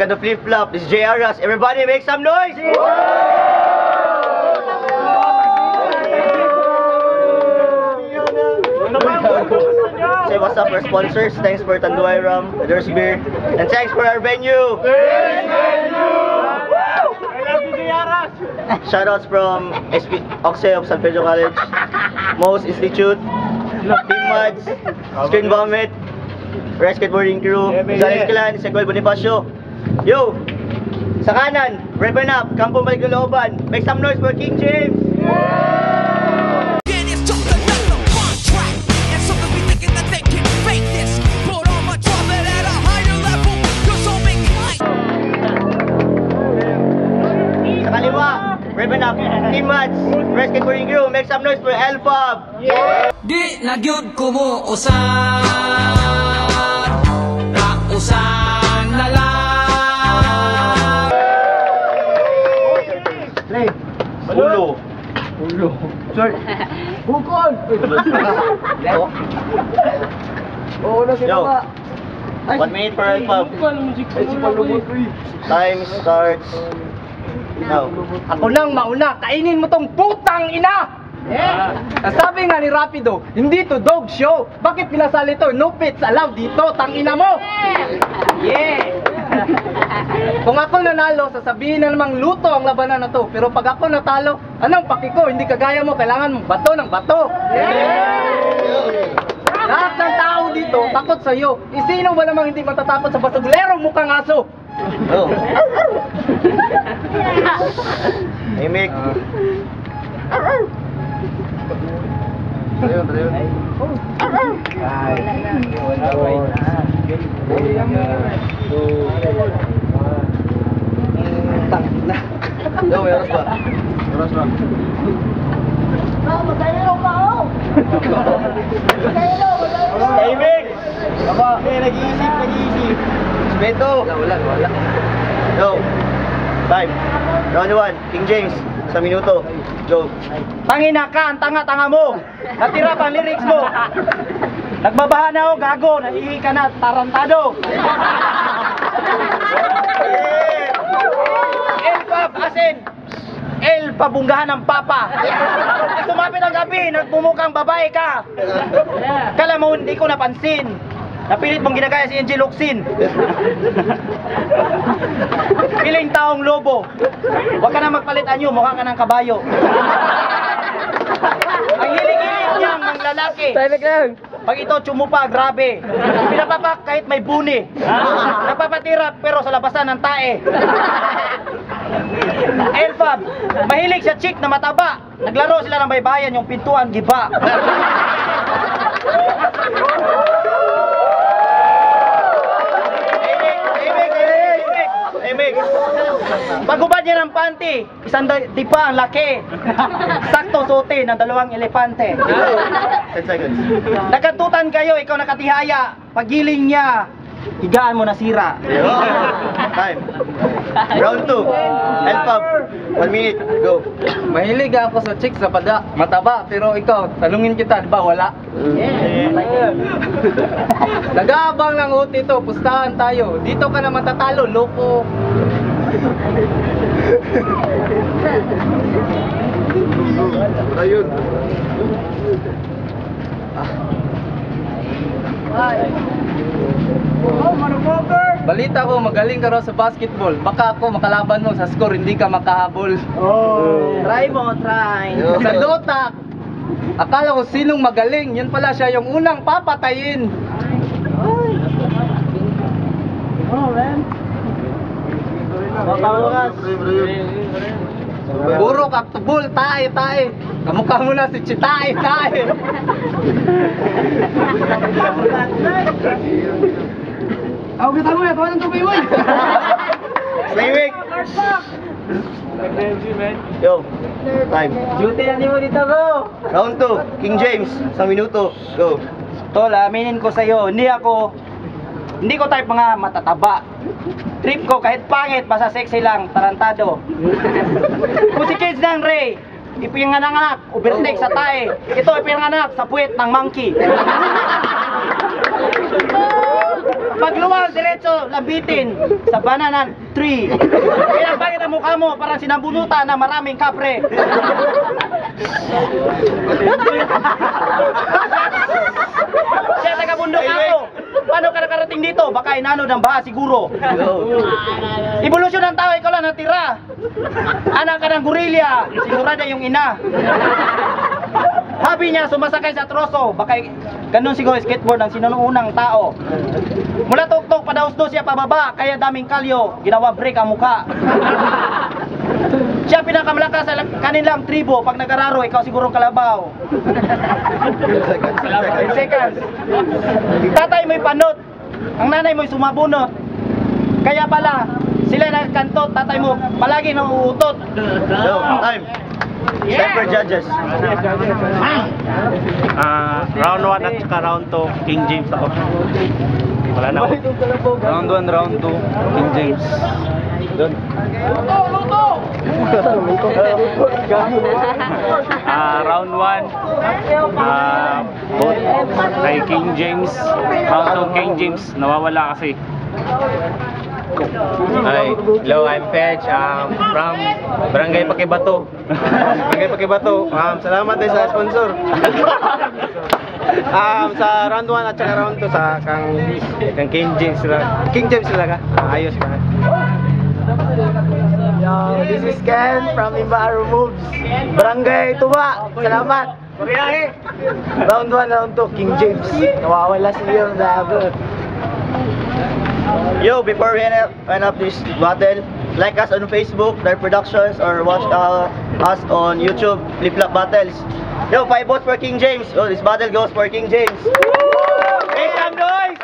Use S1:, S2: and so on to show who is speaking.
S1: Welcome to Flip Flop. This is J. Aras. Everybody make some noise! Say what's up for sponsors. Thanks for Tanduay Ram, There's Beer, and thanks for our venue. Shoutouts from SP Oxe of San Pedro College, Mo's Institute, Team Mads, Screen Vomit, Red Skateboarding Crew, Zales Clan, Sequel Bonifacio. Yo! Sa kanan, Reven Up, Kampo Maligulooban. Make some noise for King James! Sa kaliwa, Reven Up, Team Mads, Red Skateboarding Crew. Make some noise for Elfab!
S2: Di na gyud ko mo usan, rausan na lang.
S1: Play! Ulo!
S3: Ulo.
S1: Sorry!
S3: Bukol! Oo na si
S1: Yo.
S3: Mama.
S1: 1 minute for Elfab.
S3: Ay, si Palubot.
S1: Time starts now.
S3: Ako nang mauna, kainin mo tong putang ina! Sabi nga ni Rapido, hindi to dog show. Bakit pinasali to? No pets allowed dito, tangina mo! Yeah! Kung ako nanalo, sasabihin na namang luto ang labanan na to. Pero pag ako natalo, anong paki ko? Hindi kagaya mo, kailangan mong bato ng bato. Lahat ng tao dito, takot sa'yo. Sino ba namang hindi matatakot sa basagulero mukhang aso?
S1: Oh. Hey, Mick. Yo, may oras ba? Oras ba? Hey, Mick! Aba, nag-iisip. Beto! Wala. Yo. Time. Round 1. King James. Sa minuto. Go.
S3: Tangina ka, ang tanga-tanga mo. Natira pa ang lyrics mo. Nagbabaha na ako, gago. Naihi ka na, tarantado. El Pap, asin. El pabunggahan ng papa. Sumapit ang gabi, nagmumukhang babae ka. Kala mo hindi ko napansin. Napilit mong ginagaya si Angel Locsin. Piling taong lobo. Huwag ka na magpalit anyo, mukha ka ng kabayo. Ang hilig-hilig niyang mga lalaki. Pag ito tsumupa, grabe. Pinapapak kahit may buni. Nagpapatira pero sa labasan ng tae. Elfab, mahilig sa chick na mataba. Naglaro sila ng baybayan, yung pintuan giba. Pagubad niya ng panty, isang dipa ang laki. Sakto suotin ng 2 elepante.
S1: 10 seconds.
S3: Nagkantutan kayo, ikaw nakatihaya. Pagiling niya, higaan mo nasira.
S1: Time. Round 2. Elfab. 1 minute. Go.
S3: Mahilig ako sa chicks sa mataba, pero ikaw, tanungin kita, di ba wala? Nag-aabang ng uti to, pustahan tayo. Dito ka na matatalo, loko.
S1: Ayun.
S3: Balita ko, magaling ka raw sa basketball. Baka ako makalaban mo sa score, hindi ka makahabol.
S1: Try mo, try.
S3: Sa Dota, akala ko sinong magaling. Yan pala siya yung unang papatayin. Puro kaktubol, tae. Kamukha mo na si Chitae. Ako kita mo ya, kawan ng tubig mo.
S1: Slaywick. Yo. Time.
S3: Duty na mo dito, bro.
S1: Round 2. King James. 1 minuto. Go.
S3: Tol, aminin ko sa'yo, hindi ko type mga matataba. Trip ko kahit pangit, basta sexy lang, tarantado. Kung si Kids ng Ray, ipinanganak, overtake sa tae. Ito ipinanganak sa puwet ng monkey. Pag luwal, diretso, labitin sa banana tree. Kaya bakit ang mukha mo parang sinabunutan na maraming kapre? Siya taga-bundok ako. Paano ka nakarating dito? Baka inano ng baha siguro. Evolusyon ng tao, ikaw lang natira. Anak ka ng gorilya, sigurado yung ina. Habi niya sumasakay sa troso, baka ganun siguro skateboard ng sinuunang tao. Mula tuktok padausdo siya pababa, kaya daming kalyo, ginawa break ang mukha. Siya pinakamalakas sa kanilang tribo, pag nagararo, ikaw siguro kalabaw. 10 seconds. Tatay mo'y panot, ang nanay mo'y sumabunot. Kaya pala, sila nagkantot, tatay mo palagi nauutot.
S1: Yo, time. Time for judges.
S4: Round 1 at saka round 2, King James ako. Wala na ako. Round 1, round 2, King James. Doon. Round 1, both kay King James. Round 2, King James. Nawawala kasi.
S5: Hi, hello, I'm Fetch from Barangay Pakibato. Barangay Pakibato. Salamat din sa sponsor. Sa round 1 at saka round 2 sa kang King James sila. King James sila ka. Ayos ba?
S3: Yo, this is Ken from Imbaro Moves. Barangay Tuba. Salamat. Round 1, round 2, King James. Nawawala si Leon David.
S1: Yo, before we end up this battle, like us on Facebook, Dark Productions, or watch us on YouTube, Flip Flop Battles. Yo, 5 votes for King James. Oh, this battle goes for King James. Make some noise!